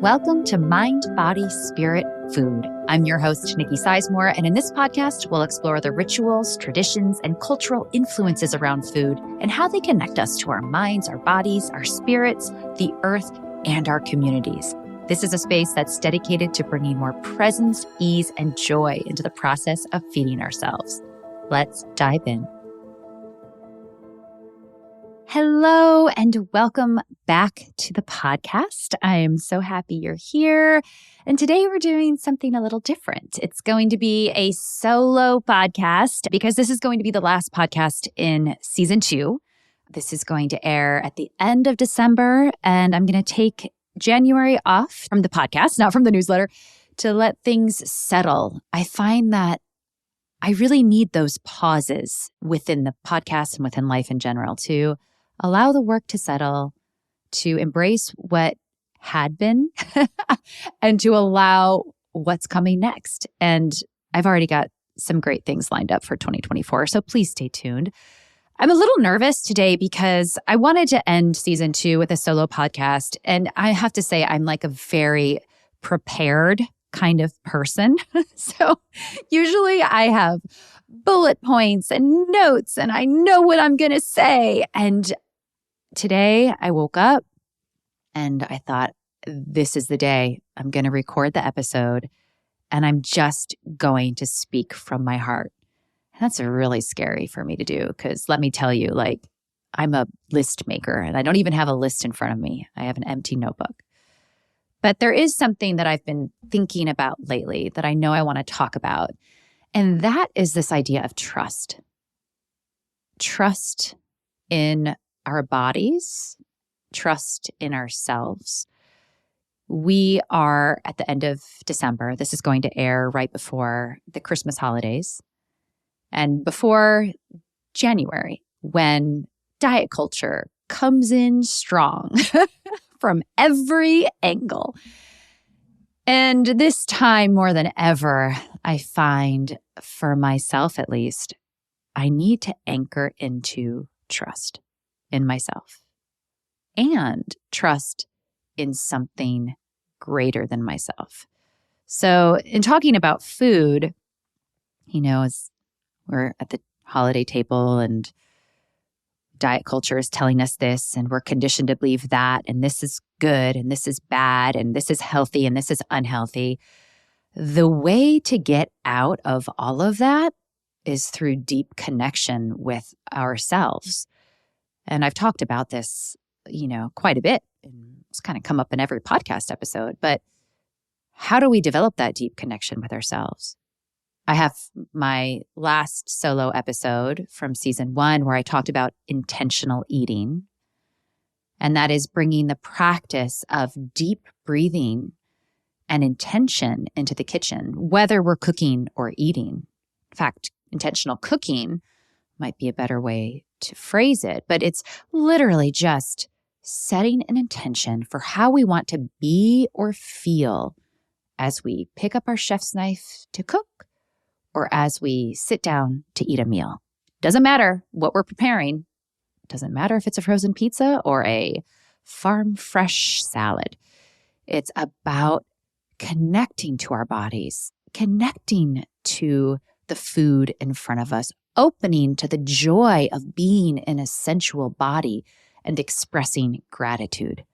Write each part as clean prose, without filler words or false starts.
Welcome to Mind, Body, Spirit, Food. I'm your host, Nicki Sizemore, and in this podcast, we'll explore the rituals, traditions, and cultural influences around food and how they connect us to our minds, our bodies, our spirits, the earth, and our communities. This is a space that's dedicated to bringing more presence, ease, and joy into the process of feeding ourselves. Let's dive in. Hello and welcome back to the podcast. I am so happy you're here. And today we're doing something a little different. It's going to be a solo podcast because this is going to be the last podcast in season 2. This is going to air at the end of December, and I'm going to take January off from the podcast, not from the newsletter, to let things settle. I find that I really need those pauses within the podcast and within life in general to allow the work to settle, to embrace what had been, and to allow what's coming next. And I've already got some great things lined up for 2024, so please stay tuned. I'm a little nervous today because I wanted to end season 2 with a solo podcast. And I have to say, I'm like a very prepared kind of person. So usually I have bullet points and notes and I know what I'm going to say. And today I woke up and I thought, this is the day I'm going to record the episode and I'm just going to speak from my heart. And that's really scary for me to do because let me tell you, I'm a list maker and I don't even have a list in front of me. I have an empty notebook. But there is something that I've been thinking about lately that I know I want to talk about. And that is this idea of trust. Trust in our bodies, trust in ourselves. We are at the end of December. This is going to air right before the Christmas holidays and before January, when diet culture comes in strong from every angle. And this time more than ever, I find, for myself at least, I need to anchor into trust in myself and trust in something greater than myself. So in talking about food, as we're at the holiday table and diet culture is telling us this, and we're conditioned to believe that, and this is good, and this is bad, and this is healthy, and this is unhealthy. The way to get out of all of that is through deep connection with ourselves. And I've talked about this, quite a bit. It's kind of come up in every podcast episode. But how do we develop that deep connection with ourselves? I have my last solo episode from season 1 where I talked about intentional eating. And that is bringing the practice of deep breathing and intention into the kitchen, whether we're cooking or eating. In fact, intentional cooking might be a better way to phrase it, but it's literally just setting an intention for how we want to be or feel as we pick up our chef's knife to cook or as we sit down to eat a meal. Doesn't matter what we're preparing. Doesn't matter if it's a frozen pizza or a farm fresh salad. It's about connecting to our bodies, connecting to the food in front of us, opening to the joy of being in a sensual body and expressing gratitude.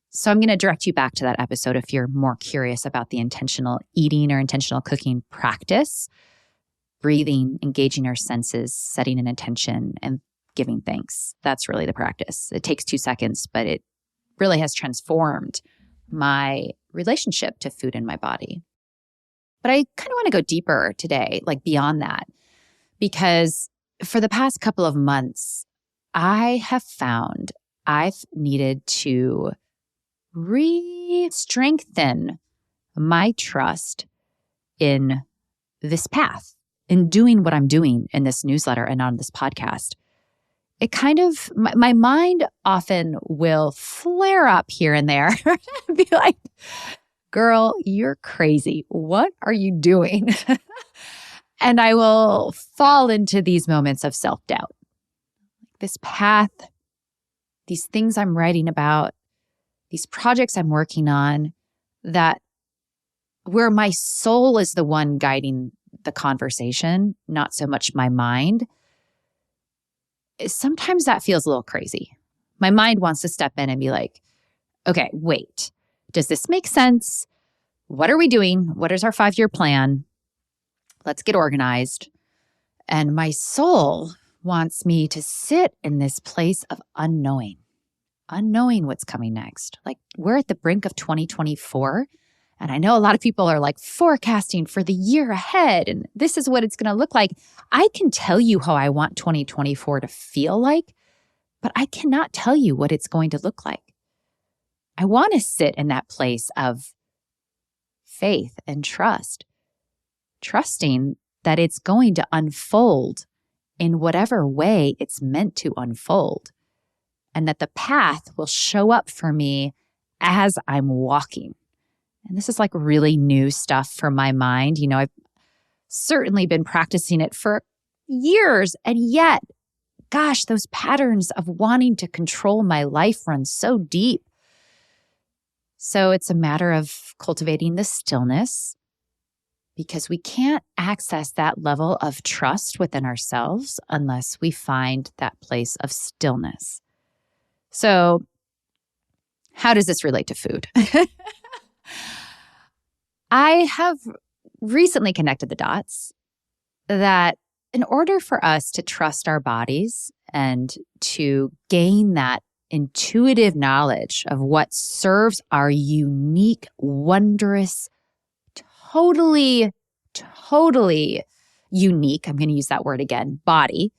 So I'm going to direct you back to that episode if you're more curious about the intentional eating or intentional cooking practice, breathing, engaging our senses, setting an intention, and giving thanks. That's really the practice. It takes 2 seconds, but it really has transformed my relationship to food in my body. But I kind of want to go deeper today, beyond that, because for the past couple of months, I have found I've needed to re-strengthen my trust in this path, in doing what I'm doing in this newsletter and on this podcast. It kind of, my mind often will flare up here and there and be like, girl, you're crazy. What are you doing? And I will fall into these moments of self-doubt. This path, these things I'm writing about, these projects I'm working on that where my soul is the one guiding the conversation, not so much my mind, sometimes that feels a little crazy. My mind wants to step in and be like, okay, wait, does this make sense? What are we doing? What is our 5-year plan? Let's get organized. And my soul wants me to sit in this place of unknowing what's coming next. Like we're at the brink of 2024. And I know a lot of people are like forecasting for the year ahead. And this is what it's going to look like. I can tell you how I want 2024 to feel like, but I cannot tell you what it's going to look like. I want to sit in that place of faith and trust, trusting that it's going to unfold in whatever way it's meant to unfold, and that the path will show up for me as I'm walking. And this is like really new stuff for my mind. You know, I've certainly been practicing it for years, and yet, gosh, those patterns of wanting to control my life run so deep. So it's a matter of cultivating the stillness, because we can't access that level of trust within ourselves unless we find that place of stillness. So how does this relate to food? I have recently connected the dots that in order for us to trust our bodies and to gain that intuitive knowledge of what serves our unique, wondrous, totally unique, I'm going to use that word again, body,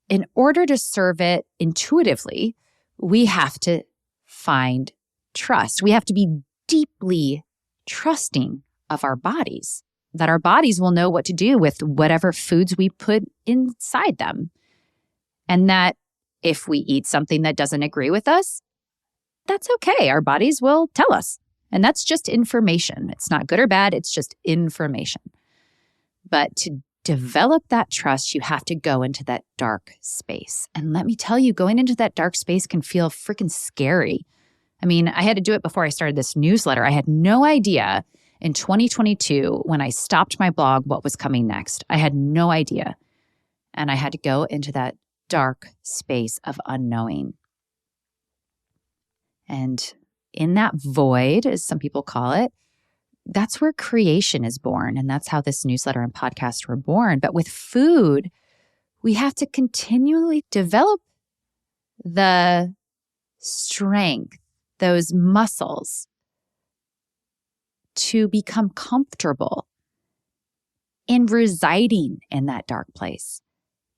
in order to serve it intuitively, we have to find trust. We have to be deeply trusting of our bodies, that our bodies will know what to do with whatever foods we put inside them. And that if we eat something that doesn't agree with us, that's okay. Our bodies will tell us. And that's just information. It's not good or bad. It's just information. But to develop that trust, you have to go into that dark space. And let me tell you, going into that dark space can feel freaking scary. I mean, I had to do it before I started this newsletter. I had no idea in 2022 when I stopped my blog what was coming next. I had no idea. And I had to go into that dark space of unknowing. And in that void, as some people call it, that's where creation is born. And that's how this newsletter and podcast were born. But with food, we have to continually develop the strength, those muscles, to become comfortable in residing in that dark place,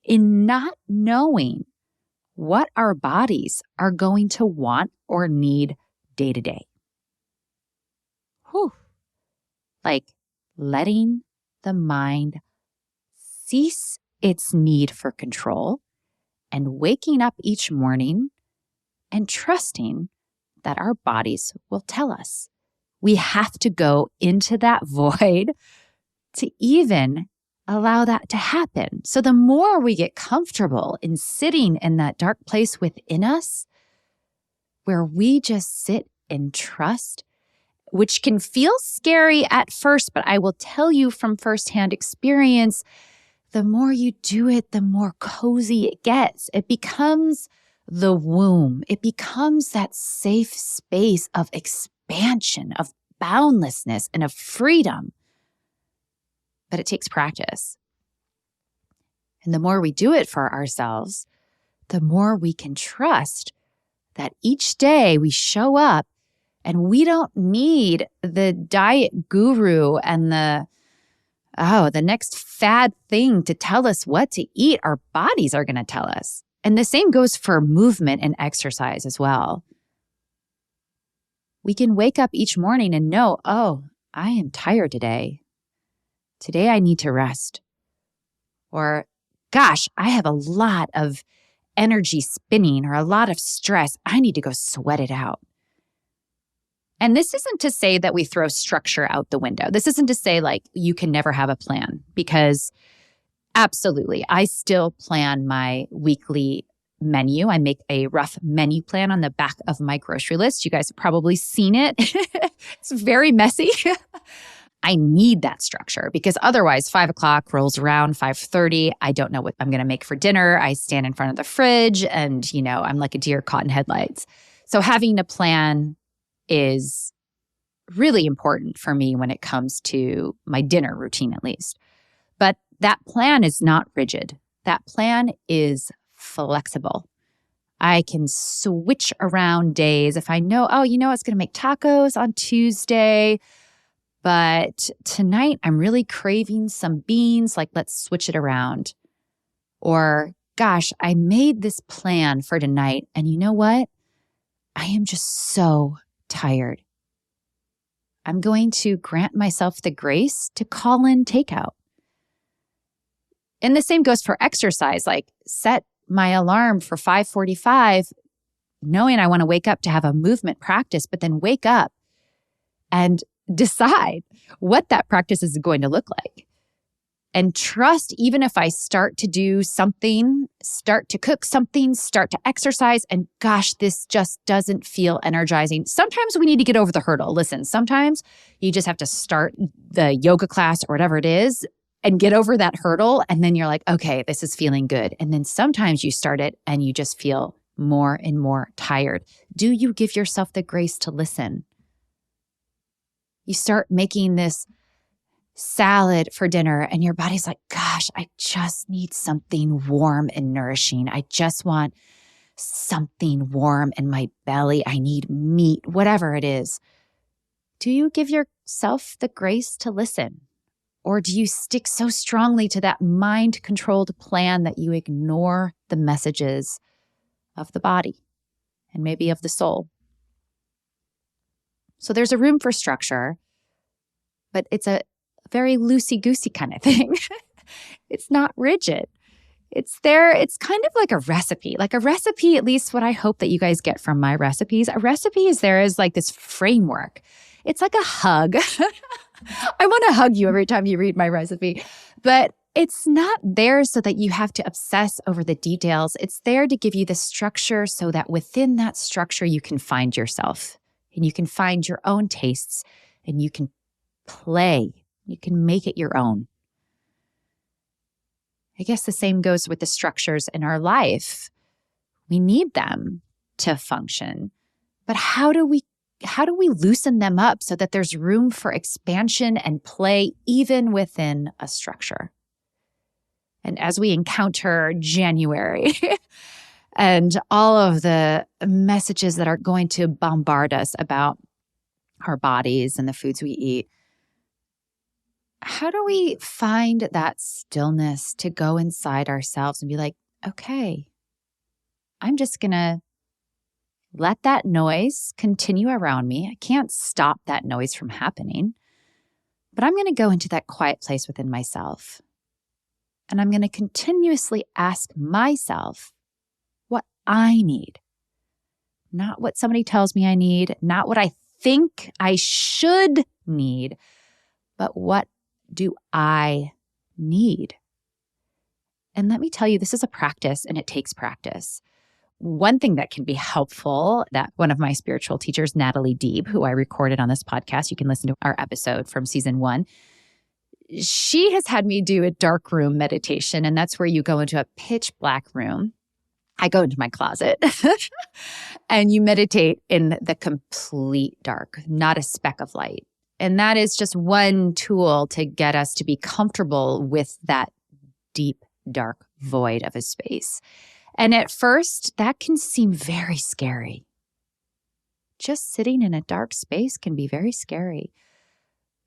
in not knowing what our bodies are going to want or need day to day. Whew. Like letting the mind cease its need for control and waking up each morning and trusting that our bodies will tell us. We have to go into that void to even allow that to happen. So the more we get comfortable in sitting in that dark place within us, where we just sit in trust, which can feel scary at first, but I will tell you from firsthand experience, the more you do it, the more cozy it gets. It becomes the womb. It becomes that safe space of expansion, of boundlessness, and of freedom. But it takes practice. And the more we do it for ourselves, the more we can trust that each day we show up and we don't need the diet guru and the next fad thing to tell us what to eat. Our bodies are going to tell us. And the same goes for movement and exercise as well. We can wake up each morning and know, oh, I am tired today. Today I need to rest. Or, gosh, I have a lot of energy spinning or a lot of stress. I need to go sweat it out. And this isn't to say that we throw structure out the window. This isn't to say like you can never have a plan, because absolutely, I still plan my weekly menu. I make a rough menu plan on the back of my grocery list. You guys have probably seen it. It's very messy. I need that structure because otherwise 5 o'clock rolls around, 5:30. I don't know what I'm going to make for dinner. I stand in front of the fridge and, I'm like a deer caught in headlights. So having a plan is really important for me when it comes to my dinner routine, at least. But that plan is not rigid. That plan is flexible. I can switch around days if I know, it's going to make tacos on Tuesday, but tonight I'm really craving some beans. Like, let's switch it around. Or, gosh, I made this plan for tonight, and you know what? I am just so tired. I'm going to grant myself the grace to call in takeout. And the same goes for exercise, like set my alarm for 5:45, knowing I want to wake up to have a movement practice, but then wake up and decide what that practice is going to look like. And trust, even if I start to do something, start to cook something, start to exercise, and gosh, this just doesn't feel energizing. Sometimes we need to get over the hurdle. Listen, sometimes you just have to start the yoga class or whatever it is and get over that hurdle. And then you're like, okay, this is feeling good. And then sometimes you start it and you just feel more and more tired. Do you give yourself the grace to listen? You start making this salad for dinner and your body's like, gosh, I just need something warm and nourishing. I just want something warm in my belly. I need meat, whatever it is. Do you give yourself the grace to listen? Or do you stick so strongly to that mind-controlled plan that you ignore the messages of the body and maybe of the soul? So there's a room for structure, but it's a very loosey-goosey kind of thing. It's not rigid. It's there. It's kind of like a recipe. Like a recipe, at least what I hope that you guys get from my recipes. A recipe is there as like this framework. It's like a hug. I want to hug you every time you read my recipe, but it's not there so that you have to obsess over the details. It's there to give you the structure so that within that structure, you can find yourself and you can find your own tastes and you can play. You can make it your own. I guess the same goes with the structures in our life. We need them to function, but how do we loosen them up so that there's room for expansion and play even within a structure? And as we encounter January and all of the messages that are going to bombard us about our bodies and the foods we eat, how do we find that stillness to go inside ourselves and be like, okay, I'm just going to let that noise continue around me. I can't stop that noise from happening, but I'm going to go into that quiet place within myself. And I'm going to continuously ask myself what I need, not what somebody tells me I need, not what I think I should need, but what do I need? And let me tell you, this is a practice and it takes practice. One thing that can be helpful that one of my spiritual teachers, Natalie Deeb, who I recorded on this podcast, you can listen to our episode from season 1. She has had me do a dark room meditation, and that's where you go into a pitch black room. I go into my closet and you meditate in the complete dark, not a speck of light. And that is just one tool to get us to be comfortable with that deep, dark void of a space. And at first, that can seem very scary. Just sitting in a dark space can be very scary.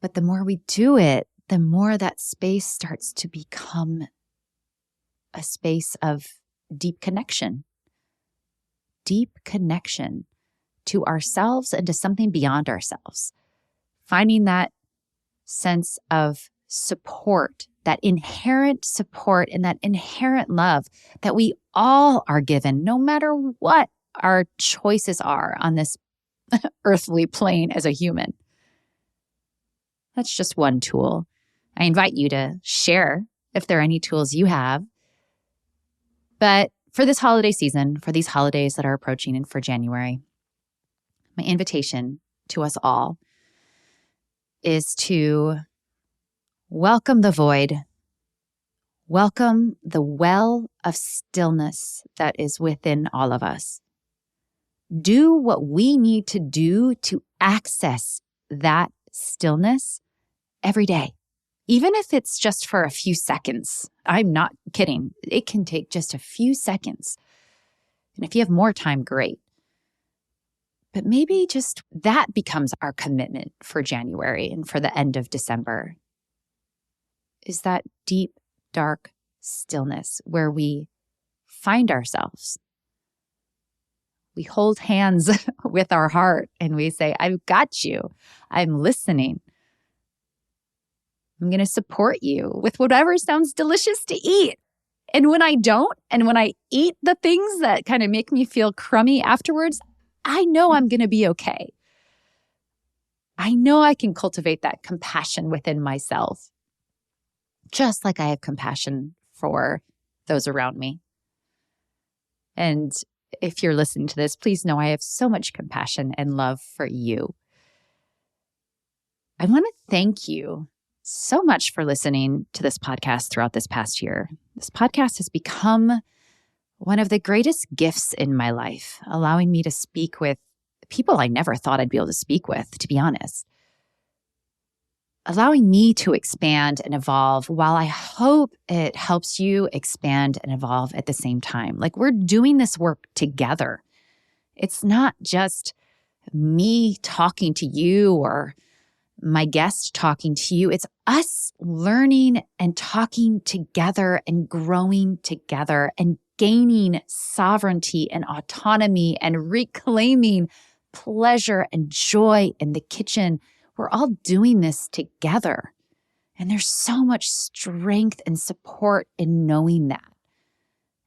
But the more we do it, the more that space starts to become a space of deep connection to ourselves and to something beyond ourselves. Finding that sense of support, that inherent support and that inherent love that we all are given, no matter what our choices are on this earthly plane as a human. That's just one tool. I invite you to share if there are any tools you have. But for this holiday season, for these holidays that are approaching and for January, my invitation to us all is to welcome the void, welcome the well of stillness that is within all of us. Do what we need to do to access that stillness every day, even if it's just for a few seconds. I'm not kidding. It can take just a few seconds. And if you have more time, great. But maybe just that becomes our commitment for January and for the end of December, is that deep, dark stillness where we find ourselves. We hold hands with our heart and we say, I've got you. I'm listening. I'm going to support you with whatever sounds delicious to eat. And when I don't, and when I eat the things that kind of make me feel crummy afterwards, I know I'm going to be okay. I know I can cultivate that compassion within myself, just like I have compassion for those around me. And if you're listening to this, please know I have so much compassion and love for you. I want to thank you so much for listening to this podcast throughout this past year. This podcast has become one of the greatest gifts in my life, allowing me to speak with people I never thought I'd be able to speak with, to be honest. Allowing me to expand and evolve while I hope it helps you expand and evolve at the same time. Like, we're doing this work together. It's not just me talking to you or my guest talking to you. It's us learning and talking together and growing together and gaining sovereignty and autonomy and reclaiming pleasure and joy in the kitchen. We're all doing this together. And there's so much strength and support in knowing that.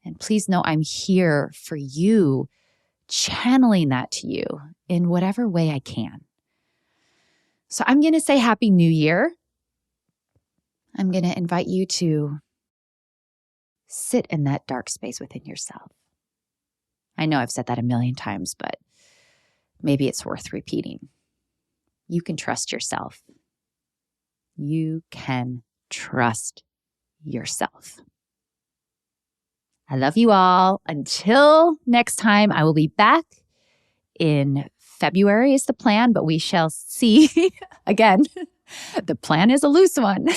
And please know I'm here for you, channeling that to you in whatever way I can. So I'm going to say Happy New Year. I'm going to invite you to sit in that dark space within yourself. I know I've said that a million times, but maybe it's worth repeating. You can trust yourself. You can trust yourself. I love you all. Until next time, I will be back in February is the plan, but we shall see. Again, the plan is a loose one.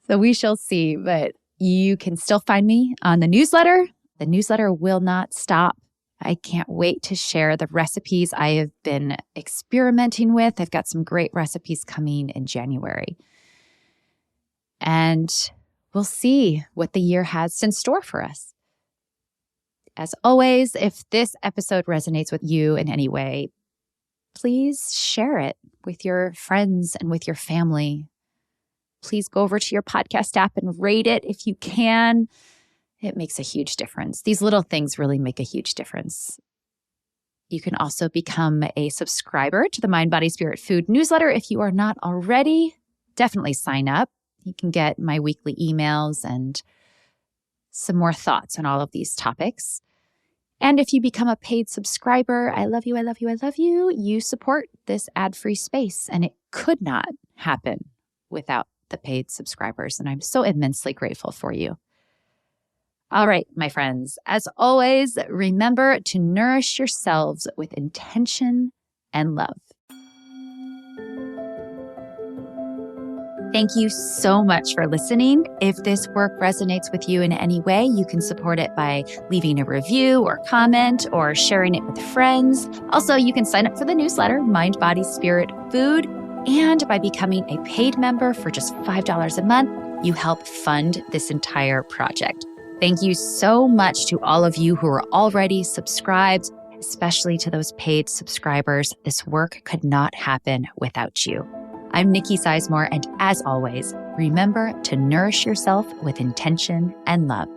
So we shall see, but you can still find me on the newsletter. The newsletter will not stop. I can't wait to share the recipes I have been experimenting with. I've got some great recipes coming in January. And we'll see what the year has in store for us. As always, if this episode resonates with you in any way, please share it with your friends and with your family. Please go over to your podcast app and rate it if you can. It makes a huge difference. These little things really make a huge difference. You can also become a subscriber to the Mind, Body, Spirit, Food newsletter if you are not already. Definitely sign up. You can get my weekly emails and some more thoughts on all of these topics. And if you become a paid subscriber, I love you, I love you, I love you. You support this ad-free space, and it could not happen without the paid subscribers. And I'm so immensely grateful for you. All right, my friends, as always, remember to nourish yourselves with intention and love. Thank you so much for listening. If this work resonates with you in any way, you can support it by leaving a review or comment or sharing it with friends. Also, you can sign up for the newsletter, Mind, Body, Spirit, Food. And by becoming a paid member for just $5 a month, you help fund this entire project. Thank you so much to all of you who are already subscribed, especially to those paid subscribers. This work could not happen without you. I'm Nicki Sizemore, and as always, remember to nourish yourself with intention and love.